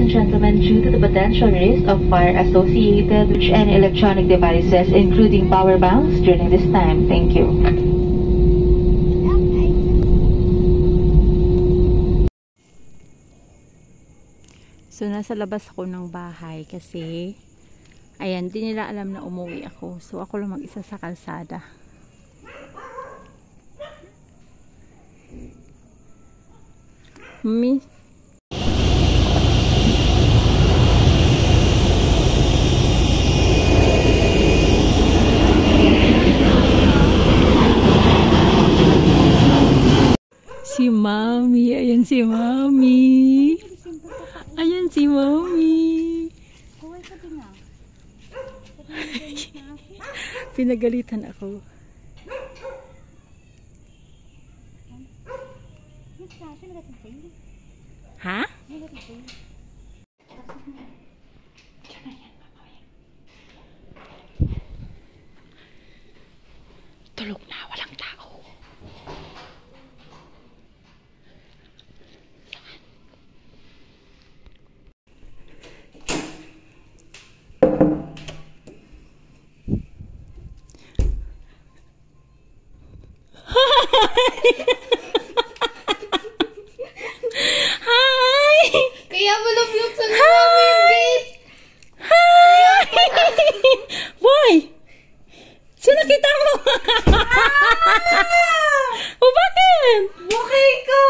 and gentlemen, due to the potential risk of fire associated with any electronic devices, including power banks, during this time. Thank you. So, nasa labas ako ng bahay kasi, ayan, di nila alam na umuwi ako. So, ako lang mag-isa sa kalsada. Mami? Si Mami, ayan si Mami. Ayan si Mami. Pinagalitan ako. Ha? Tulog na, walang tao. Hi! Kaya mo nabuksan na namin, babe! Hi! Why? So nakita mo? O bakit? Bukay ko!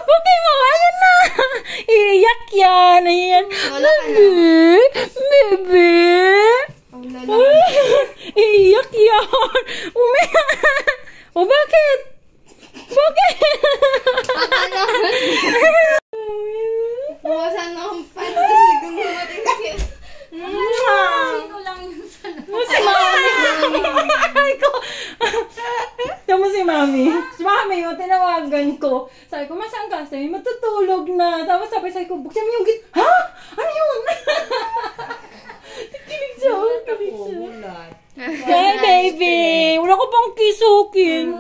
Bukay mo, ayan na! Iiyak yan, ayan. Wala ka na. Bebe! Ang lalaki. Iiyak yan! Umiyak! O bakit? Bakit? Buwasan na akong pants kasi gumating kasi. Sino lang yung Si Mami! Tama si Mami. Si Mami, yung tinawagan ko. Sabi ko, masaan ka? Sabi, matutulog na. Tapos sabi ko, buksan mo yung git. Ha? Ano yun? Kilig siya. Kilig siya. Hey, baby! Wala ko pang kisukin.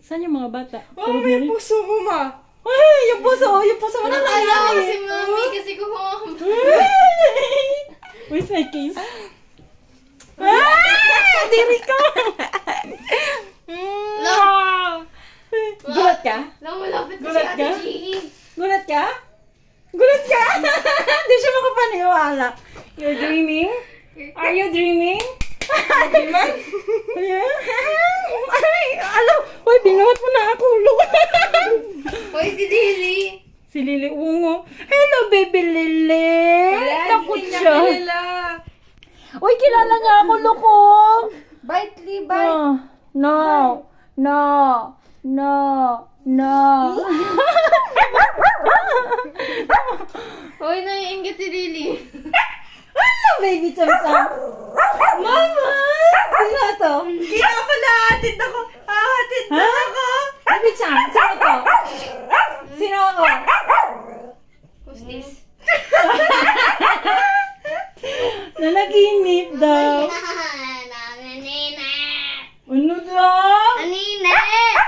Saan yung mga bata? Oh, may puso mo, ma. Ay, yung puso mo na Nakala ko si Mami kasi kumuha ko. Where's my case? Ah! Diri ka! Gulat ka? Malapit ko si Gulat Ate ka? G. Gulat ka? Gulat ka? Hindi siya makapaniwala. You're dreaming? Are you dreaming? Dreamer? Ay, alam. Uy, binuhat mo na ako. Hoy, si Lily. Si Lily Ungo. Hello, baby Lily. Takot siya. Uy, kilala niya ako, loko. Bite, Lee, bite. No. Hoy, naiingit si Lily. Hello, baby Chamsam. Mama! Sino to? Kaya pala, hatid ako. Hatid na ako. Baby Cham, sino to? Sino ako? Who's this? Nanaginip daw. Nanina. Ano daw? Nanina.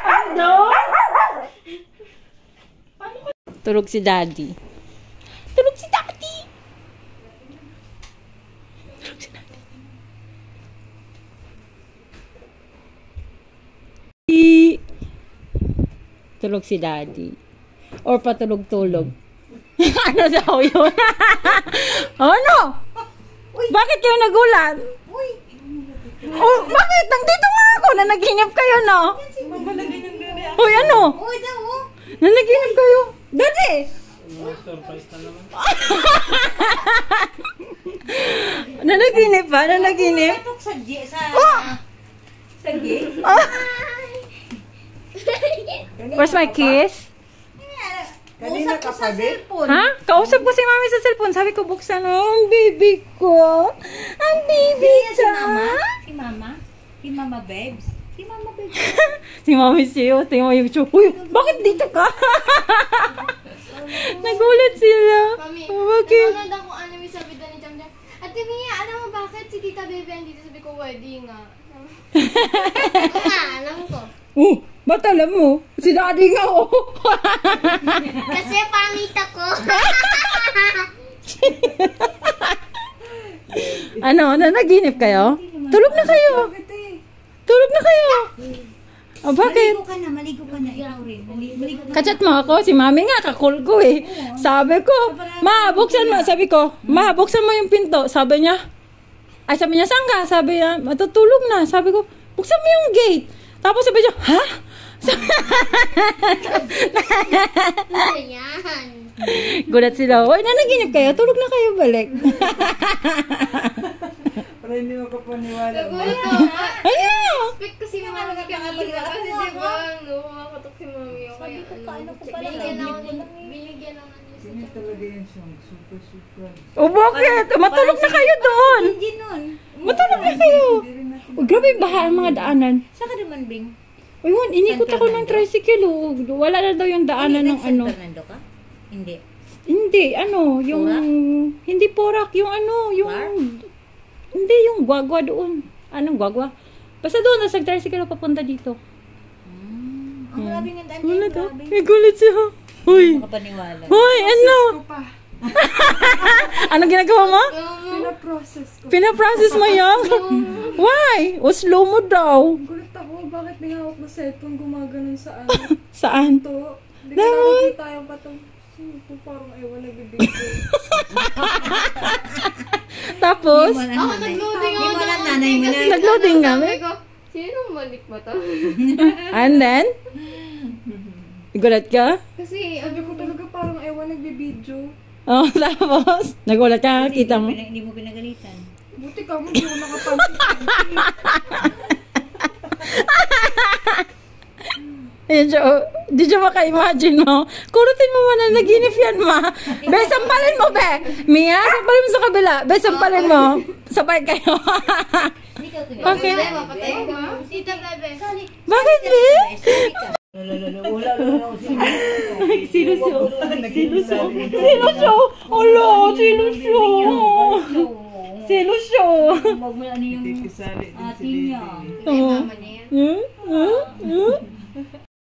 Ano daw? Tulog si Daddy. Tulog si Daddy. Tulog si Daddy. Tulog si Daddy. Or patulog-tulog. Ano daw yun? Ano? Bakit kayo nagulat? Oh, bakit? Nandito nga ako. Nanaginip kayo, no? Uy, ano? Nanaginip kayo. Daddy! Surprise na naman. Nanaginip ba? Nanaginip? Oh! Where's my kiss? Kanina ka pa, babe? Ha? Kausap ko si Mami sa cellphone. Sabi ko, buksan mo. Ang baby ko. Ang baby ko. Si Mama? Si Mama Babes? Si Mama Babes? Si Mami siyo. Tingnan mo yung show. Uy, bakit dito ka? Nagulat sila. Mami, Bakit? nanonood ako anime, sabi doon ni Jamjam. Ate Mia, alam mo bakit si Tita Bebe andito? Sabi ko, wedding nga. Alam ko. Ba't alam mo? Si Daddy nga, oh. Kasi pangit ako. Ano, nanaginip kayo? Tulog na kayo. Tulog na kayo. O, bakit? Maligo ka na. Ikaw rin. Maligo ka. Kachat mo ako, si mami nga, kakul ko eh. Sabi ko, ma, buksan mo. Sabi ko, ma, buksan mo yung pinto. Sabi niya, sabi niya, saan ka? Sabi niya, matutulog na. Sabi ko, buksan mo yung gate. Tapos sabi niya, ha? Yan. Gulat sila. Oy, nanaginip kayo. Tulog na kayo, balik. Para hindi makapaniwala. Nagulat ako. Ayaw! Expect kasi mami kanina. Kasi diba, kumakatok si mami. Okay, binigyan ako niya. Ganyan talaga yan siyang super. O, bakit? Matulog na kayo doon. Hindi nun. Matulog na kayo. O, grabe baha ang mga daanan. Saan ka naman, Bing? Ayun, inikot ako ng tricycle. Oh. Wala na daw yung daanan ng ano. San Fernando ka? Hindi. Hindi, ano, yung... Porak? Hindi porak, yung ano, yung... Bar? Hindi, yung gwagwa doon. Anong gwagwa? Basta doon, nasa tricycle ako papunta dito. Ang grabe nga daan Gulat dito. ah. May gulat siya. Hoy! Makapaniwala. Hoy, ano? Anong ginagawa mo? Pinaprocess mo yung? Why? O slow mo daw. Gulat ako, bakit may hawak na cellphone gumaganon sa ano? Saan? To. Hindi ko nakikita yung katong parang ewan nagbibigay. Tapos? Ako, nag-loading ako. Hindi mo alam nanay mo na. Nag-loading kami? Sabi ko, sino malik ba to? And then? Gulat ka? Kasi, Sabi ko talaga parang ewan nagbibideo. Oh, tapos? Nagulat ka? Kita mo? Hindi mo pinagalitan. Buti ka mo, hindi ko nakapansin. Ayan siya, oh. Di siya maka-imagine mo. Kurutin mo man na naginip yan, ma. Be, sampalin mo, be. Mia, sampalin mo sa kabila. Be, sampalin mo. Sabay kayo. Bakit? Bebe, papatayin ko. Tita Bebe. Bakit, be? Wala na ako Silusyo. Silusyo. Silusyo. Olo, silusyo. Silusyo. Huwag mo ano yung Kikisali din ate si niya. Mama niya yan.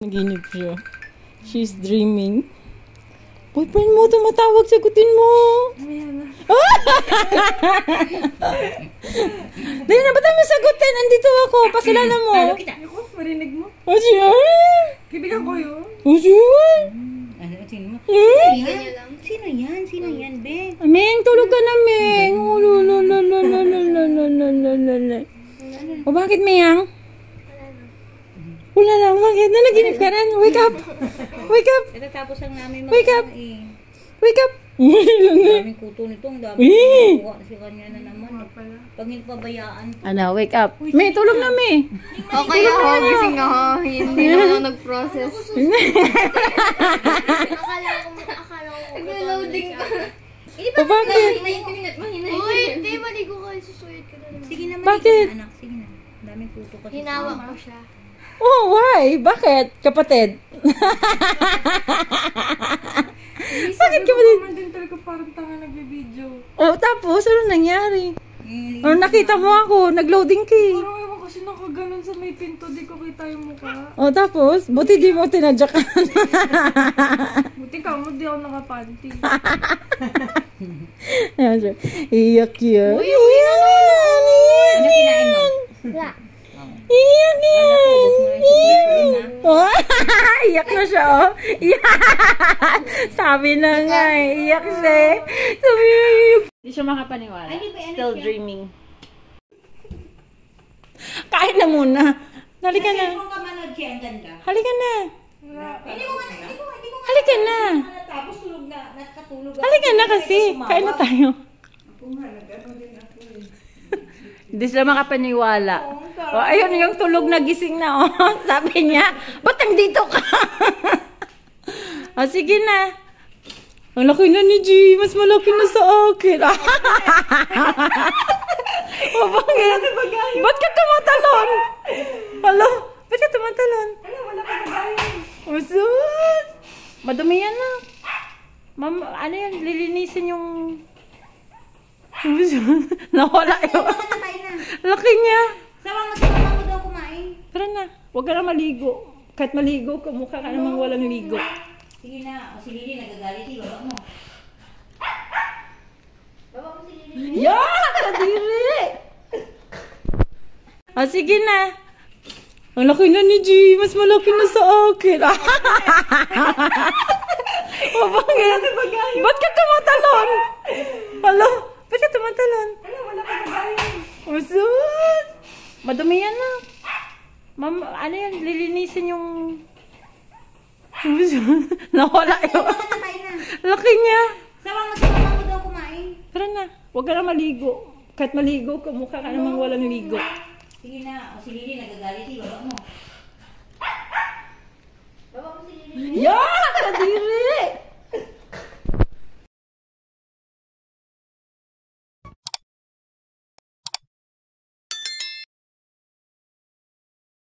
Naginip siya. She's dreaming. Boyfriend mo, tumatawag, sagutin mo. Dahil na, ba't tayo masagutin? Andito ako, pakilala mo. Talo kita. Ako, marinig mo. O siya? Kaibigan ko yun. O siya? Ano, sino mo? Ganyan lang. Sino yan? Sino yan, Ben? Meng, tulog ka na, Meng. Oh, no, no, no, no, no, no, no, no, no, no, no, no. O bakit, Meng? Wala lang, bakit? Nanaginip ka rin. Wake up. Wake up. Natatapos lang namin Wake up. eh. Wake up. Daming kuto nito. Ang dami. Eh. Kuha si kanya na naman. Pag hindi pabayaan. Ano, wake up. May, tulog na, May. Okay ako, gising ako. Hindi naman ako nag-process. Akala ko. Nag-loading pa. O bakit? Uy, hindi, maligo ka. Susuyod ka na naman. Sige naman. Bakit? Anak, sige na. Ang daming kuto kasi. Hinawa ko siya. Oh, why? Bakit, kapatid? Bakit kapatid? Naman din talaga parang tanga nagbibideo. Oh, tapos, ano nangyari? Ano nakita mo ako? Nag-loading ka eh. Parang ewan kasi nakaganon sa may pinto, di ko kita yung mukha. Oh, tapos, buti di mo tinadyakan. Buti ka mo, di ako nakapanty. Ayan siya. Iyak yan. Ano kinain mo? Wala. Iyak yan. Iyak. Oh, iyak na siya, oh. Iyak. Sabi na nga, eh. Iyak siya. Eh. Sabi na, iyak. Hindi siya makapaniwala. Still dreaming. Kain na muna. Halika na. Kung ka manood siya, ang ganda. Halika na. Hindi ko nga. Halika na. Tapos tulog na. Nakatulog. Halika na kasi. Kain na tayo. Hindi sila makapaniwala. Oh, ayun yung tulog na gising na. Oh. Sabi niya, ba't nandito ka? Oh, sige na. Ang laki na ni G. Mas malaki na sa akin. Oh, bakit? Ba't ka tumatalon? Hello? Ba't ka tumatalon? Oh, sus. Madumi yan na. Ma'am, ano yan? Lilinisin yung... Nawala yun. Laki niya. Sama mo daw kumain. Tara na. Huwag ka na maligo. Kahit maligo ka, mukha ka namang walang ligo. Sige na. O si Lili nagagalit. Baba mo. Yeah! Kadiri! sige na. Ang laki na ni G. Mas malaki na sa akin. Mabangin. Ba't ka tumatalon? Hala? Ba't ka tumatalon? Wala ka magayon. Usus! Madumi yan na. Ma'am, ano yan? Lilinisin yung... Nawala yun. Laki niya. Sama mo si mama mo daw kumain. Tara na. Huwag ka na maligo. Kahit maligo ka, mukha ka namang walang ligo. Sige na. O si Lili nagagalit. Ibaba mo.